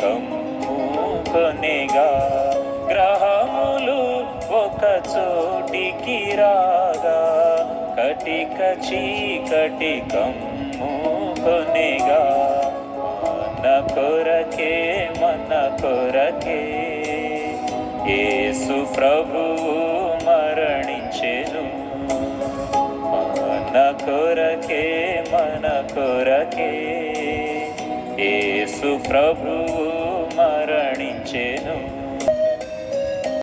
కమ్ముకొనెగా. గ్రహములు ఒక చోటికి రాగా, కటిక చీకటి కమ్ముకొనెగా. మన కొరకే మన కొరకే యేసు ప్రభువు మరణించెను. మన కొరకే మన కొరకే యేసు ప్రభువు